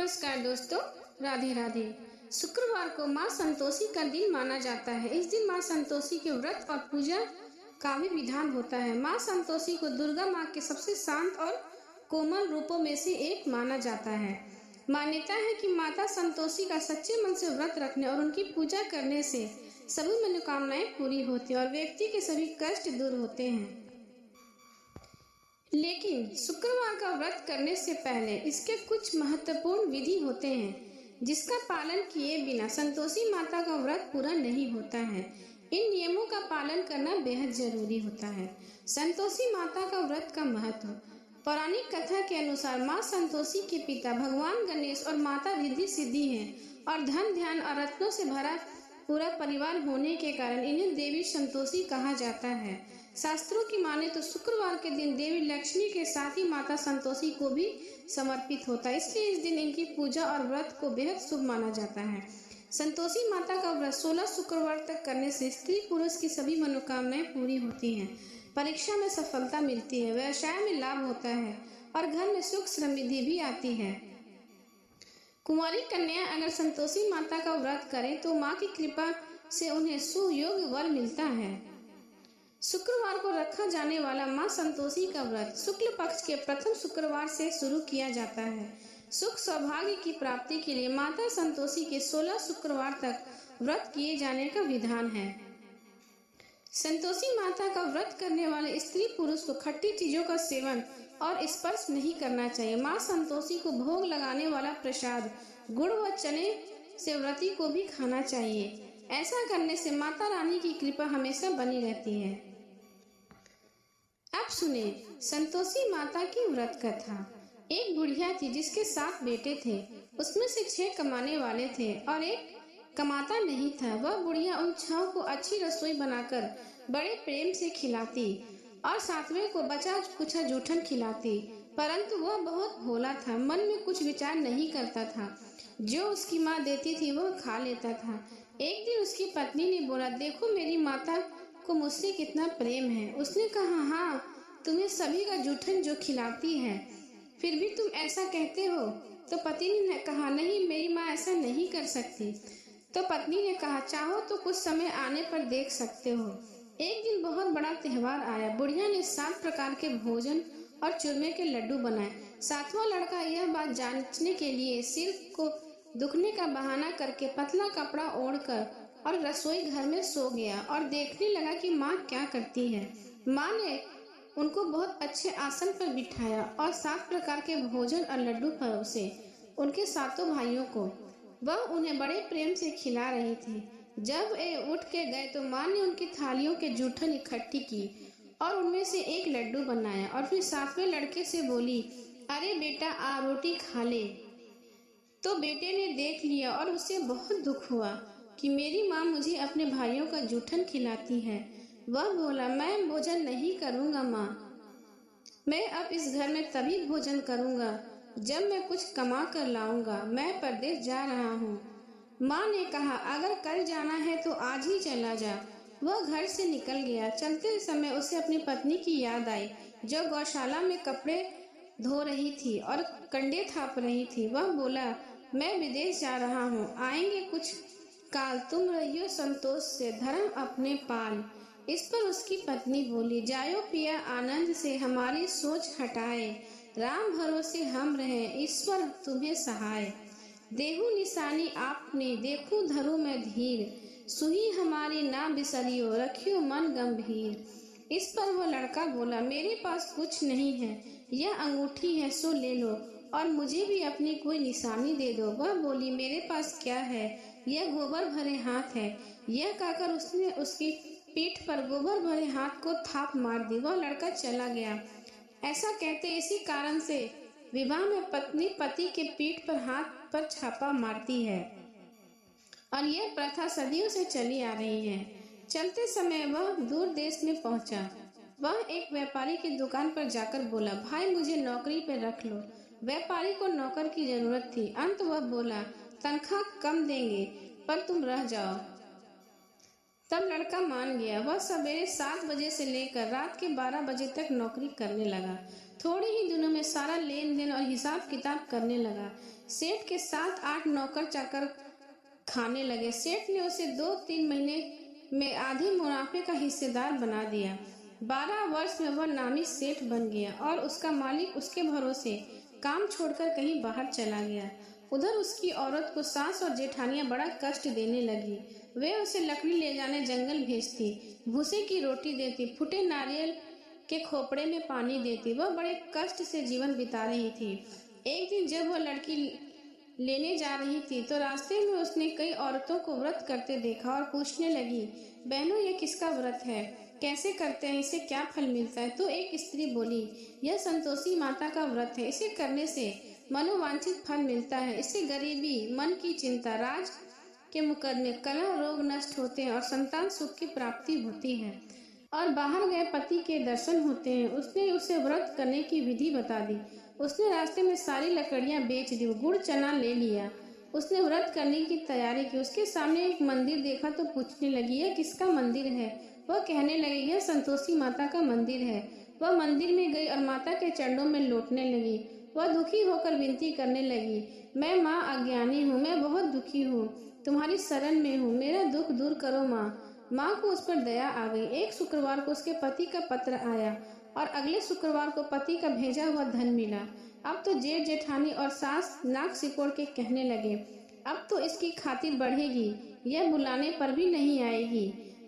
नमस्कार दोस्तों, राधे राधे। शुक्रवार को माँ संतोषी का दिन माना जाता है। इस दिन माँ संतोषी के व्रत और पूजा का भी विधान होता है। माँ संतोषी को दुर्गा माँ के सबसे शांत और कोमल रूपों में से एक माना जाता है। मान्यता है कि माता संतोषी का सच्चे मन से व्रत रखने और उनकी पूजा करने से सभी मनोकामनाएं पूरी होती हैं और व्यक्ति के सभी कष्ट दूर होते हैं। लेकिन शुक्रवार का व्रत करने से पहले इसके कुछ महत्वपूर्ण विधि होते हैं, जिसका पालन किए बिना संतोषी माता का व्रत पूरा नहीं होता है। इन नियमों का पालन करना बेहद जरूरी होता है। संतोषी माता का व्रत का महत्व। पौराणिक कथा के अनुसार माँ संतोषी के पिता भगवान गणेश और माता रिद्धि सिद्धि हैं और धन ध्यान और रत्नों से भरा पूरा परिवार होने के कारण इन्हें देवी संतोषी कहा जाता है। शास्त्रों की माने तो शुक्रवार के दिन देवी लक्ष्मी के साथ ही माता संतोषी को भी समर्पित होता है, इसलिए इस दिन इनकी पूजा और व्रत को बेहद शुभ माना जाता है। संतोषी माता का व्रत 16 शुक्रवार तक करने से स्त्री पुरुष की सभी मनोकामनाएं पूरी होती हैं, परीक्षा में सफलता मिलती है, व्यवसाय में लाभ होता है और घर में सुख समृद्धि भी आती है। कुंवारी कन्या अगर संतोषी माता का व्रत करें तो माँ की कृपा से उन्हें सुयोग वर मिलता है। शुक्रवार को रखा जाने वाला माँ संतोषी का व्रत शुक्ल पक्ष के प्रथम शुक्रवार से शुरू किया जाता है। सुख सौभाग्य की प्राप्ति के लिए माता संतोषी के 16 शुक्रवार तक व्रत किए जाने का विधान है। संतोषी माता का व्रत करने वाले स्त्री पुरुष को खट्टी चीजों का सेवन और स्पर्श नहीं करना चाहिए। माँ संतोषी को भोग लगाने वाला प्रसाद गुड़ व चने से व्रती को भी खाना चाहिए। ऐसा करने से माता रानी की कृपा हमेशा बनी रहती है। अब सुने संतोषी माता की व्रत कथा। एक बुढ़िया थी जिसके 7 बेटे थे। उसमें से 6 कमाने वाले थे और एक कमाता नहीं था। वह बुढ़िया उन 6 को अच्छी रसोई बनाकर बड़े प्रेम से खिलाती और 7वें को बचा कुछा जूठन खिलाती, परंतु वह बहुत भोला था, मन में कुछ विचार नहीं करता था। जो उसकी माँ देती थी वह खा लेता था। एक दिन उसकी पत्नी ने बोला, देखो मेरी माता को मुझसे कितना प्रेम है। उसने कहा, हाँ तुम्हें सभी का जूठन जो खिलाती है, फिर भी तुम ऐसा कहते हो। तो पति ने कहा, नहीं मेरी माँ ऐसा नहीं कर सकती। तो पत्नी ने कहा, चाहो तो कुछ समय आने पर देख सकते हो। एक दिन बहुत बड़ा त्योहार आया। बुढ़िया ने 7 प्रकार के भोजन और चूरमे के लड्डू बनाए। 7वां लड़का यह बात जांचने के लिए सिर को दुखने का बहाना करके पतला कपड़ा ओढ़कर और रसोई घर में सो गया और देखने लगा कि माँ क्या करती है। माँ ने उनको बहुत अच्छे आसन पर बिठाया और 7 प्रकार के भोजन और लड्डू परोसे उनके 7 भाइयों को। वह उन्हें बड़े प्रेम से खिला रही थी। जब वे उठ के गए तो माँ ने उनकी थालियों के जूठन इकट्ठी की और उनमें से एक लड्डू बनाया और फिर 7वें लड़के से बोली, अरे बेटा आ रोटी खा ले। तो बेटे ने देख लिया और उसे बहुत दुख हुआ कि मेरी माँ मुझे अपने भाइयों का जूठन खिलाती है। वह बोला, मैं भोजन नहीं करूँगा माँ, मैं अब इस घर में तभी भोजन करूँगा जब मैं कुछ कमा कर लाऊंगा। मैं परदेश जा रहा हूँ। माँ ने कहा, अगर कल जाना है तो आज ही चला जा। वह घर से निकल गया। चलते समय उसे अपनी पत्नी की याद आई जो गौशाला में कपड़े धो रही थी और कंडे थाप रही थी। वह बोला, मैं विदेश जा रहा हूँ, आएंगे कुछ काल, तुम रहियो संतोष से, धर्म अपने पाल। इस पर उसकी पत्नी बोली, जायो पिया आनंद से, हमारी सोच हटाए, राम भरोसे हम रहे, ईश्वर तुम्हें सहाय। देहु निशानी आपने, देखूं धरू मैं धीर, सुही हमारी ना बिसरियो, रखियो मन गंभीर। इस पर वह लड़का बोला, मेरे पास कुछ नहीं है, यह अंगूठी है सो ले लो और मुझे भी अपनी कोई निशानी दे दो। वह बोली, मेरे पास क्या है, यह गोबर भरे हाथ है। यह कहकर उसने उसकी पीठ पर गोबर भरे हाथ को थाप मार दी। वह लड़का चला गया। ऐसा कहते इसी कारण से विवाह में पत्नी पति के पीठ पर हाथ पर छापा मारती है और यह प्रथा सदियों से चली आ रही है। चलते समय वह दूर देश में पहुंचा। वह एक व्यापारी की दुकान पर जाकर बोला, भाई मुझे नौकरी पर रख लो। व्यापारी को नौकर की जरूरत थी। अंत वह बोला, तनख्वाह कम देंगे पर तुम रह जाओ। तब लड़का मान गया। वह सवेरे 7 बजे से लेकर रात के 12 बजे तक नौकरी करने लगा। थोड़े ही दिनों में सारा लेन देन और हिसाब किताब करने लगा। सेठ के 7-8 नौकर चाकर खाने लगे। सेठ ने उसे 2-3 महीने में आधे मुनाफे का हिस्सेदार बना दिया। 12 वर्ष में वह नामी सेठ बन गया और उसका मालिक उसके भरोसे काम छोड़कर कहीं बाहर चला गया। उधर उसकी औरत को सास और जेठानियां बड़ा कष्ट देने लगी। वे उसे लकड़ी ले जाने जंगल भेजती, भूसे की रोटी देती, फूटे नारियल के खोपड़े में पानी देती। वह बड़े कष्ट से जीवन बिता रही थी। एक दिन जब वह लड़की लेने जा रही थी तो रास्ते में उसने कई औरतों को व्रत करते देखा और पूछने लगी, बहनों ये किसका व्रत है, कैसे करते हैं, इसे क्या फल मिलता है? तो एक स्त्री बोली, यह संतोषी माता का व्रत है। इसे करने से मनोवांछित फल मिलता है। इससे गरीबी, मन की चिंता, राज के मुकदमे, कलह, रोग नष्ट होते हैं और संतान सुख की प्राप्ति होती है और बाहर गए पति के दर्शन होते हैं। उसने उसे व्रत करने की विधि बता दी। उसने रास्ते में सारी लकड़ियां बेच दी, गुड़ चना ले लिया। उसने व्रत करने की तैयारी की। उसके सामने एक मंदिर देखा तो पूछने लगी, यह किसका मंदिर है? वह कहने लगी, यह संतोषी माता का मंदिर है। वह मंदिर में गई और माता के चरणों में लौटने लगी। वह दुखी होकर विनती करने लगी, मैं माँ अज्ञानी हूँ, मैं बहुत दुखी हूँ, तुम्हारी शरण में हूँ, मेरा दुख दूर करो माँ। माँ को उस पर दया आ गई। एक शुक्रवार को उसके पति का पत्र आया और अगले शुक्रवार को पति का भेजा हुआ धन मिला। अब तो जेठ जेठानी और सास नाक सिकोड़ के कहने लगे, अब तो इसकी खातिर बढ़ेगी, यह बुलाने पर भी नहीं आएगी।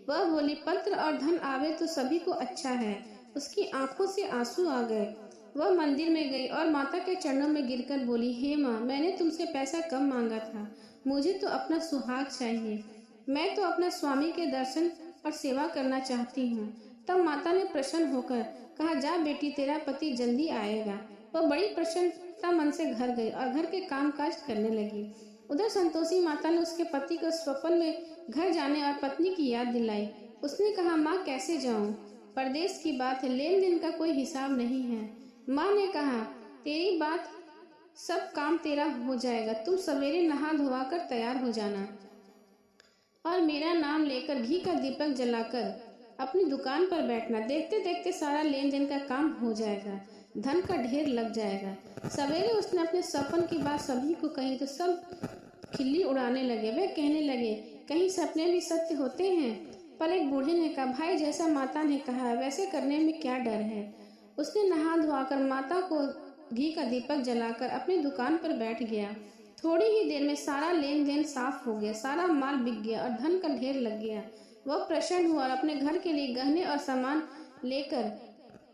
वह बोली, पत्र और धन आवे तो सभी को अच्छा है। उसकी आंखों से आंसू आ गए। वह मंदिर में गई और माता के चरणों में गिरकर बोली, हे माँ, मैंने तुमसे पैसा कम मांगा था, मुझे तो अपना सुहाग चाहिए। मैं तो अपना स्वामी के दर्शन और सेवा करना चाहती हूँ। तब माता ने प्रसन्न होकर कहा, जा बेटी, तेरा पति जल्दी आएगा। वह बड़ी प्रसन्नता मन से घर गई और घर के काम काज करने लगी। उधर संतोषी माता ने उसके पति को स्वप्न में घर जाने और पत्नी की याद दिलाई। उसने कहा, माँ कैसे जाऊँ, परदेश की बात है, लेन देन का कोई हिसाब नहीं है। माँ ने कहा, तेरी बात, सब काम तेरा हो जाएगा, तुम सवेरे नहा धोवा कर तैयार हो जाना और मेरा नाम लेकर घी का दीपक जलाकर अपनी दुकान पर बैठना। देखते देखते सारा लेन देन का काम हो जाएगा, धन का ढेर लग जाएगा। सवेरे उसने अपने सपन की बात सभी को कही तो सब खिल्ली उड़ाने लगे। वे कहने लगे, कहीं सपने भी सत्य होते हैं? पर एक बूढ़े ने कहा, भाई, जैसा माता ने कहा है वैसे करने में क्या डर है। उसने नहा धोआकर माता को घी का दीपक जलाकर अपनी दुकान पर बैठ गया। थोड़ी ही देर में सारा लेन देन साफ हो गया, सारा माल बिक गया और धन का ढेर लग गया। वह प्रसन्न हुआ और अपने घर के लिए गहने और सामान लेकर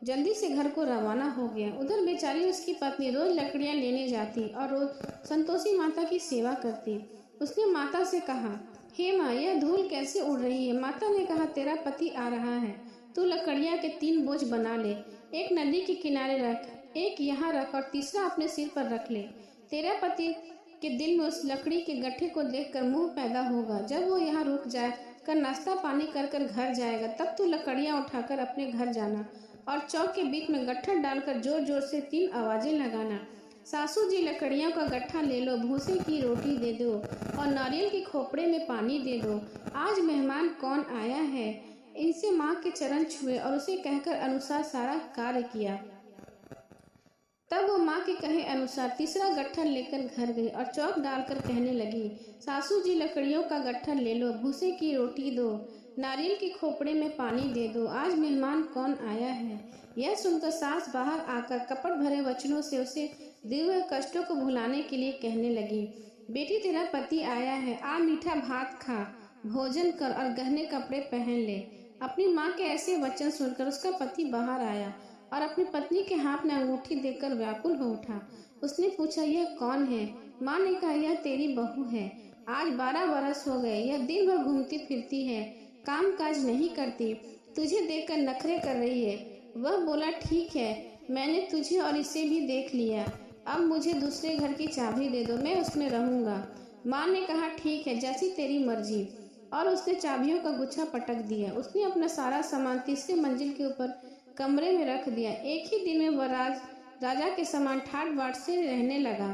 जल्दी से घर को रवाना हो गया। उधर बेचारी उसकी पत्नी रोज लकड़ियां लेने जाती और रोज संतोषी माता की सेवा करती। उसने माता से कहा, हे माँ, यह धूल कैसे उड़ रही है? माता ने कहा, तेरा पति आ रहा है, तू लकड़ियां के 3 बोझ बना ले, एक नदी के किनारे रख, एक यहाँ रख और तीसरा अपने सिर पर रख ले। तेरा पति के दिल में उस लकड़ी के गट्ठे को देखकर मोह पैदा होगा। जब वो यहाँ रुक जाए कर नाश्ता पानी कर कर घर जाएगा, तब तू लकड़ियाँ उठाकर अपने घर जाना और चौक के बीच में गट्ठा डालकर जोर जोर से 3 आवाजें लगाना, सासू जी लकड़ियों का गट्ठा ले लो, भूसे की रोटी दे दो और नारियल के खोपड़े में पानी दे दो। आज मेहमान कौन आया है? इनसे माँ के चरण छुए और उसे कहकर अनुसार सारा कार्य किया। तब वो माँ के कहे अनुसार तीसरा गट्ठर लेकर घर गई और चौक डालकर कहने लगी, सासू जी लकड़ियों का गट्ठर ले लो, भूसे की रोटी दो, नारियल के खोपड़े में पानी दे दो, आज मेहमान कौन आया है। यह सुनकर सास बाहर आकर कपट भरे वचनों से उसे दिए हुए कष्टों को भुलाने के लिए कहने लगी, बेटी, तेरा पति आया है, आ मीठा भात खा, भोजन कर और गहने कपड़े पहन ले। अपनी माँ के ऐसे वचन सुनकर उसका पति बाहर आया और अपनी पत्नी के हाथ में अंगूठी देकर व्याकुल हो उठा। उसने पूछा, यह कौन है? माँ ने कहा, यह तेरी बहू है। आज 12 बरस हो गए, यह दिन भर घूमती फिरती है, काम काज नहीं करती, तुझे देखकर नखरे कर रही है। वह बोला, ठीक है, मैंने तुझे और इसे भी देख लिया, अब मुझे दूसरे घर की चाबी दे दो, मैं उसमें रहूंगा। माँ ने कहा, ठीक है, जैसी तेरी मर्जी, और उसने चाबियों का गुच्छा पटक दिया। उसने अपना सारा सामान तीसरे मंजिल के ऊपर कमरे में रख दिया। एक ही दिन में वह राजा के समान ठाट बाट से रहने लगा।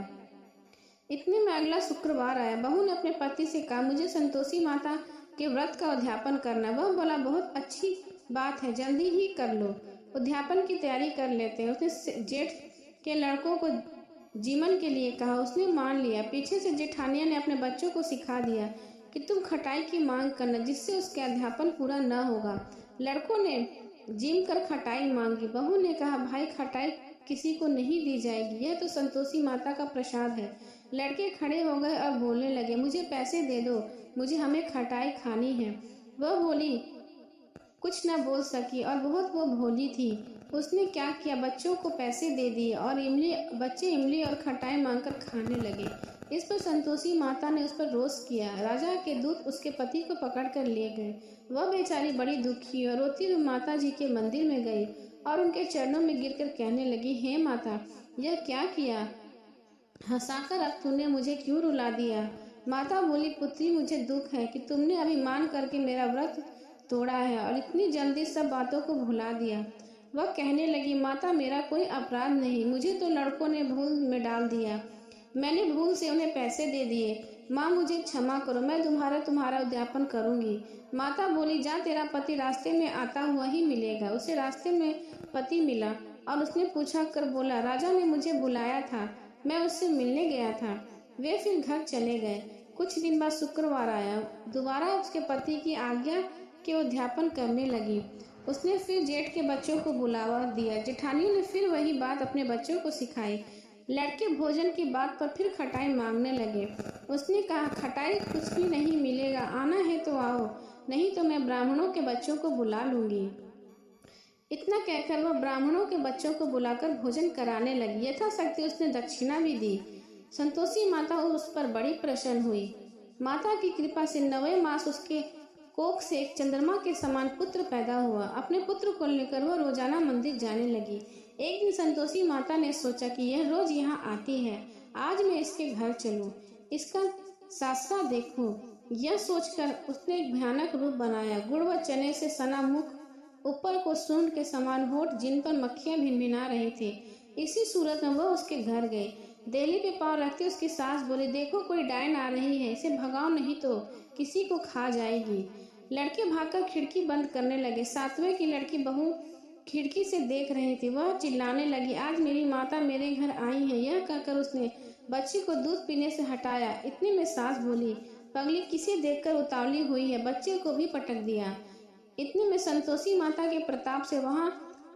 इतने में अगला शुक्रवार आया। बहू ने अपने पति से कहा, मुझे संतोषी माता के व्रत का अध्यापन करना। वह बोला, बहुत अच्छी बात है, जल्दी ही कर लो। उद्यापन की तैयारी कर लेते हैं। उसने जेठ के लड़कों को जीवन के लिए कहा, उसने मान लिया। पीछे से जेठानिया ने अपने बच्चों को सिखा दिया कि तुम खटाई की मांग करना, जिससे उसके अध्यापन पूरा न होगा। लड़कों ने जिम कर खटाई मांगी। बहू ने कहा, भाई खटाई किसी को नहीं दी जाएगी, यह तो संतोषी माता का प्रसाद है। लड़के खड़े हो गए और बोलने लगे, मुझे पैसे दे दो, मुझे हमें खटाई खानी है। वह बोली कुछ न बोल सकी और बहुत वो भोली थी। उसने क्या किया, बच्चों को पैसे दे दिए और बच्चे इमली और खटाई मांगकर खाने लगे। इस पर संतोषी माता ने उस पर रोष किया। राजा के दूत उसके पति को पकड़कर ले गए। वह बेचारी बड़ी दुखी और रोती हुई माता जी के मंदिर में गई और उनके चरणों में गिरकर कहने लगी, हे माता, यह क्या किया? हंसाकर अब तूने मुझे क्यों रुला दिया? माता बोली, पुत्री, मुझे दुख है कि तुमने अभिमान करके मेरा व्रत तोड़ा है और इतनी जल्दी सब बातों को भुला दिया। वह कहने लगी, माता, मेरा कोई अपराध नहीं, मुझे तो लड़कों ने भूल में डाल दिया। मैंने भूल से उन्हें पैसे दे दिए। माँ, मुझे क्षमा करो, मैं तुम्हारा उद्यापन करूंगी। माता बोली, जा, तेरा पति रास्ते में आता हुआ ही मिलेगा। उसे रास्ते में पति मिला और उसने पूछा कर बोला, राजा ने मुझे बुलाया था, मैं उससे मिलने गया था। वे फिर घर चले गए। कुछ दिन बाद शुक्रवार आया। दोबारा उसके पति की आज्ञा के उद्यापन करने लगी। उसने फिर जेठ के बच्चों को बुलावा दिया। जेठानियों ने फिर वही बात अपने बच्चों को सिखाई। लड़के भोजन की बात पर फिर खटाई मांगने लगे। उसने कहा, खटाई कुछ भी नहीं मिलेगा, आना है तो आओ, नहीं तो मैं ब्राह्मणों के बच्चों को बुला लूंगी। इतना कहकर वह ब्राह्मणों के बच्चों को बुलाकर भोजन कराने लगी। यथाशक्ति उसने दक्षिणा भी दी। संतोषी माता उस पर बड़ी प्रसन्न हुई। माता की कृपा से 9वें मास उसके कोख से एक चंद्रमा के समान पुत्र पैदा हुआ। अपने पुत्र को लेकर वह रोजाना मंदिर जाने लगी। एक दिन संतोषी माता ने सोचा कि यह रोज यहाँ आती है, आज मैं इसके घर चलूं, इसका सासरा देखूं। यह सोचकर उसने एक भयानक रूप बनाया। गुड़ व चने से सना मुख, ऊपर को सूंड के समान होठ, जिन पर मक्खियां भिनभिना रही थी। इसी सूरत में वह उसके घर गई। देहली पे पांव रखते उसकी सास बोली, देखो, कोई डायन आ रही है, इसे भगाओ, नहीं तो किसी को खा जाएगी। लड़के भागकर खिड़की बंद करने लगे। 7वें की लड़की बहू खिड़की से देख रही थी। वह चिल्लाने लगी, आज मेरी माता मेरे घर आई है। यह कहकर उसने बच्ची को दूध पीने से हटाया। इतने में सास बोली, पगली, किसे देखकर उतावली हुई है, बच्चे को भी पटक दिया। इतने में संतोषी माता के प्रताप से वहां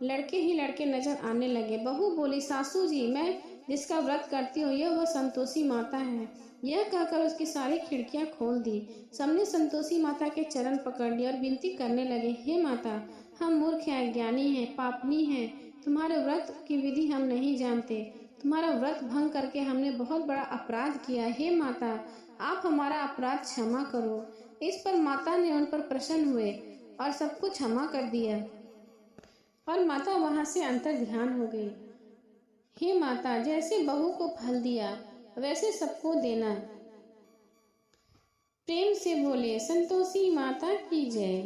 लड़के ही लड़के नजर आने लगे। बहू बोली, सासू जी, मैं जिसका व्रत करती हूँ यह वह संतोषी माता है। यह कहकर उसकी सारी खिड़कियां खोल दी। सबने संतोषी माता के चरण पकड़ लिए और विनती करने लगे, हे माता, हम मूर्ख हैं, अज्ञानी हैं, पापनी हैं, तुम्हारे व्रत की विधि हम नहीं जानते, तुम्हारा व्रत भंग करके हमने बहुत बड़ा अपराध किया। हे माता, आप हमारा अपराध क्षमा करो। इस पर माता ने उन पर प्रसन्न हुए और सबको क्षमा कर दिया और माता वहां से अंतर ध्यान हो गई। हे माता, जैसे बहू को फल दिया वैसे सबको देना। प्रेम से बोले, संतोषी माता की जय।